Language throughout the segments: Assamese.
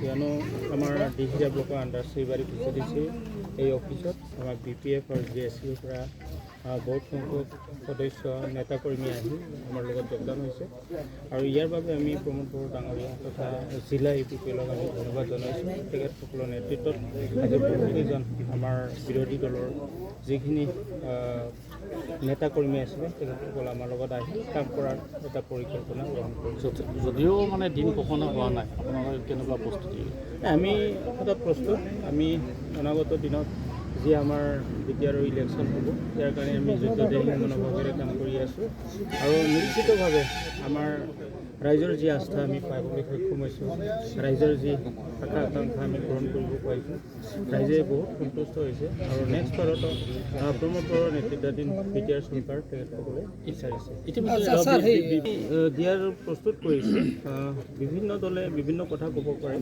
কিয়নো আমাৰ দিহিৰা ব্লকৰ আণ্ডাৰ চৈবাৰী ভিচিডিচি এই অফিচত আমাৰ BPF আৰু JSUৰ পৰা বহুত সংখ্যক সদস্য নেতাকৰ্মী আহি আমাৰ লগত যোগদান হৈছে আৰু ইয়াৰ বাবে আমি প্ৰমোদ বড়ো ডাঙৰীয়া তথা জিলা UPPLক আমি ধন্যবাদ জনাইছোঁ তেখেতসকলৰ নেতৃত্বত আজি বহুকেইজন আমাৰ বিৰোধী দলৰ যিখিনি নেতাকৰ্মী আছিলে তেখেতসকল আমাৰ লগত আহি কাম কৰাৰ এটা পৰিকল্পনা গ্ৰহণ কৰিছে যদিও মানে দিন ঘোষণা হোৱা নাই আপোনালোকে কেনেকুৱা প্ৰস্তুতি আমি সদায় প্ৰস্তুত আমি অনাগত দিনত যি আমাৰ BTR ইলেকশ্যন হ'ব ইয়াৰ কাৰণে আমি যুদ্ধদেহী মনোভাৱেৰে কাম কৰি আছোঁ আৰু নিশ্চিতভাৱে আমাৰ ৰাইজৰ যি আস্থা আমি পাবলৈ সক্ষম হৈছোঁ ৰাইজৰ যি আশা আকাংক্ষা আমি পূৰণ কৰিব পাৰিছোঁ ৰাইজে বহুত সন্তুষ্ট হৈছে আৰু নেক্সট বাৰতো প্ৰমোদ বড়োৰ নেতৃত্বাধীন BTR চৰকাৰ তেখেতসকলে বিচাৰিছে দিয়াৰ প্ৰস্তুত কৰিছে বিভিন্ন দলে বিভিন্ন কথা ক'ব পাৰে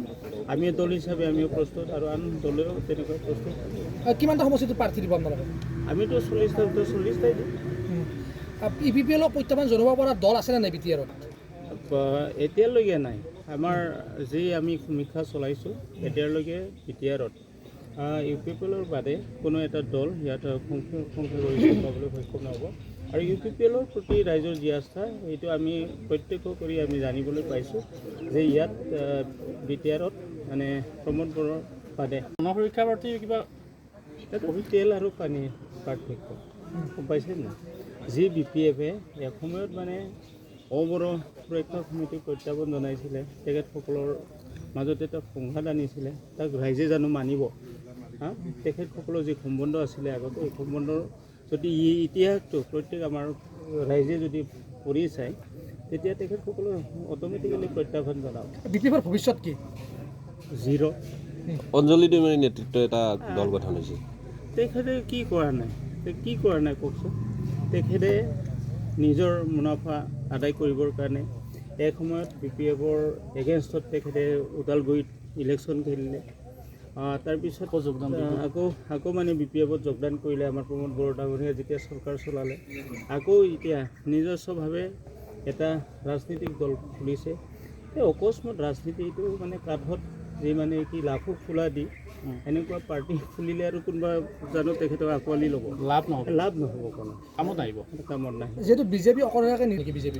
আমি দল হিচাপে আমিও প্ৰস্তুত আৰু আন দলেও তেনেকৈ প্ৰস্তুত কিমানটা সমষ্টিত প্ৰাৰ্থী দিব আপোনালোকে আমিতো 40টাই দিম UPPLক প্ৰত্যাহ্বান জনাব পৰা দল আছেনে নাই BTRত এতিয়ালৈকে নাই আমাৰ যি আমি সমীক্ষা চলাইছোঁ এতিয়ালৈকে BTRত UPPLৰ বাদে কোনো এটা দল ইয়াত সংখ্যাগৰিষ্ঠ পাবলৈ সক্ষম নহ'ব আৰু UPPLৰ প্ৰতি ৰাইজৰ যি আস্থা এইটো আমি প্ৰত্যক্ষ কৰি আমি জানিবলৈ পাইছোঁ যে ইয়াত BTRত মানে প্ৰমোদ বড়োৰ বাদে গণসুৰক্ষা প্ৰাৰ্থী কিবা তেল আৰু পানী পাৰ্থক্য গম পাইছে নাই যি BPFে এসময়ত মানে অবড়ো সুৰক্ষা সমিতিক প্ৰত্যাহ্বান জনাইছিলে তেখেতসকলৰ মাজত এটা সংঘাত আনিছিলে তাক ৰাইজে জানো মানিব তেখেতসকলৰ যি সম্বন্ধ আছিলে আগতে এই সম্বন্ধৰ যদি ইতিহাসটো প্ৰত্যেক আমাৰ ৰাইজে যদি পঢ়ি চায় তেতিয়া তেখেতসকলৰ অট'মেটিকেলি প্ৰত্যাহ্বান জনাব BPFৰ ভৱিষ্যত কি জিৰ' অঞ্জলি ডেমেৰী নেতৃত্ব এটা দল গঠন হৈছে তেখেতে কি কৰা নাই কওকচোন তেখেতে নিজৰ মুনাফা আদায় কৰিবৰ কাৰণে এক সময়ত BPFৰ এগেইনষ্টত তেখেতে ওদালগুৰিত ইলেকশ্যন খেলিলে তাৰপিছত আকৌ মানে BPFত যোগদান কৰিলে আমাৰ প্ৰমোদ বড়ো ডাঙৰীয়া যেতিয়া চৰকাৰ চলালে আকৌ এতিয়া নিজস্বভাৱে এটা ৰাজনৈতিক দল খুলিছে এই অকস্মাত ৰাজনীতিটো মানে কাঠত যি মানে কি লাফু খোলা দি এনেকুৱা পাৰ্টি খুলিলে আৰু কোনোবা জানো তেখেতক আঁকোৱালি ল'ব লাভ নহ'ব কোনো কামত নাহিব যিহেতু BJP অকলশৰীয়াকৈ নেকি BJP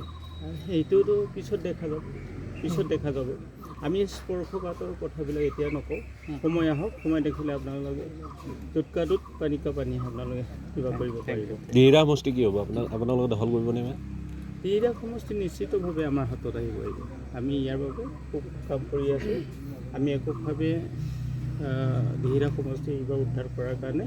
সেইটোতো পিছত দেখা যাব আমি স্পৰ্শকাতৰ কথাবিলাক এতিয়া নকওঁ সময় আহক সময় দেখিলে আপোনালোকে দুটকাটোত পানী আপোনালোকে কিবা কৰিব পাৰিব দিহিৰা সমষ্টি কি হ'ব আপোনালোকে দখল কৰিবনে দিহিৰা সমষ্টি নিশ্চিতভাৱে আমাৰ হাতত আহিব আমি ইয়াৰ বাবে খুব কাম কৰি আছোঁ আমি এককভাৱে দিহিৰা সমষ্টি এইবাৰ উদ্ধাৰ কৰাৰ কাৰণে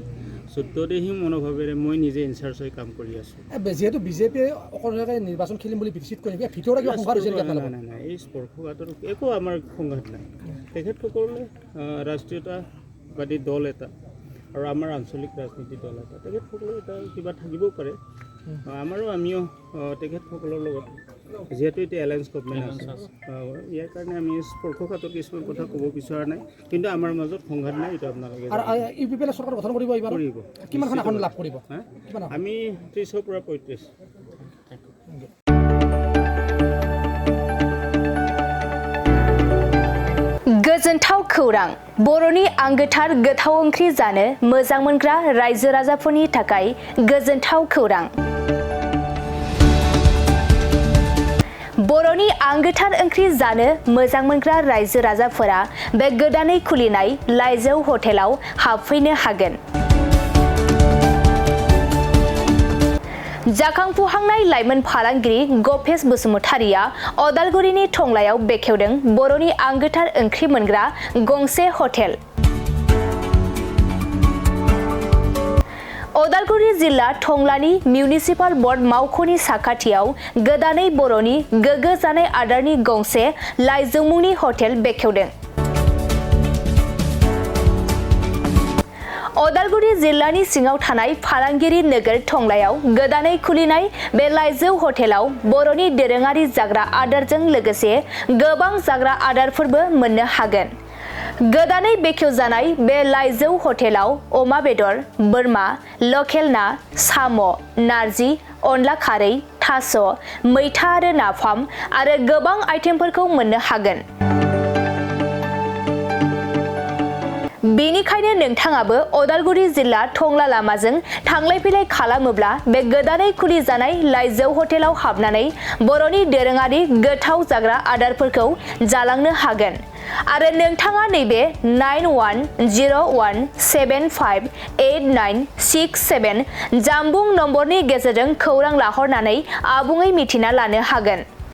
যুদ্ধদেহী মনোভাৱেৰে মই নিজে ইনচাৰ্জ হৈ কাম কৰি আছোঁ যিহেতু BJPয়ে অকলশৰীয়াকৈ নিৰ্বাচন খেলিম বুলি বিচিত কৰি ভিতৰত কিবা সংঘাত হৈছে নাই এই স্পৰ্শকাতৰ একো আমাৰ সংঘাত নাই তেখেতসকলে ৰাষ্ট্ৰীয়তাবাদী দল এটা আৰু আমাৰ আঞ্চলিক ৰাজনীতি দল এটা তেখেতসকলৰ এটা কিবা থাকিব পাৰে আমিও তেখেতসকলৰ লগত যিহেতু এতিয়া এলায়েন্স গভৰ্ণমেণ্ট আছে ইয়াৰ কাৰণে আমি স্পৰ্শকাতৰ কিছুমান কথা ক'ব বিচৰা নাই কিন্তু আমাৰ মাজত সংঘাত নাই এইটো আপোনালোকে UPPL চৰকাৰ গঠন কৰিব কিমানখন আসন লাভ কৰিব আমি 30ৰ পৰা 35 गोजोनथाव खौरां बर'नि आंगोथार गोथाव ओंख्रि जानो मोजां मोनग्रा रायजो राजाफोरनि थाखाय गोजोनथाव खौरां बर'नि आंगोथार ओंख्रि जानो मोजां मोनग्रा रायजो राजाफोरा बे गोदानै खुलिनाय लाइजौ हटेलाव हाबफैनो हागोन जाखांफुहांनाय लाइमोन फालांगिरि गपेश बसुमतारिया अदालगुरिनि टंलायाव बेखेवदों बर'नि आंगोथार ओंख्रि मोनग्रा गंसे हटेल अदालगुरि जिल्ला टंलानि मिउनिसिपाल बर्ड मावख'नि साखाथियाव गोदानै बर'नि गोग्गो जानाय आदारनि गंसे लाइजौ मुंनि हटेल बेखेवदों अदालगुरि जिल्लानि सिङाव थानाय फालांगिरि नोगोर टंलायाव गोदानै खुलिनाय बे लाइजौ हटेलाव बर'नि दोरोङारि जाग्रा आदारजों लोगोसे गोबां जाग्रा आदारफोरबो मोननो हागोन गोदानै बेखेवजानाय बे लाइजौ हटेलाव अमा बेदर बोरमा लकेल ना साम' नारजि अनला खारै थास' मैथा आरो नाफाम आरो गोबां आइटेमफोरखौ मोननो हागोन नोंथाङाबो अदालगुरि जिल्ला टंला लामाजों थांलाय फैलाय खालामोब्ला बे गोदानै खुलि जानाय लाइजौ हटेलाव हाबनानै बर'नि दोरोङारि गोथाव जाग्रा आदारफोरखौ जालांनो हागोन आरो नोंथाङा नैबे 9101758967 जानबुं नम्बरनि गेजेरजों खौरां लाहरनानै आबुङै मिथिना लानो हागोन।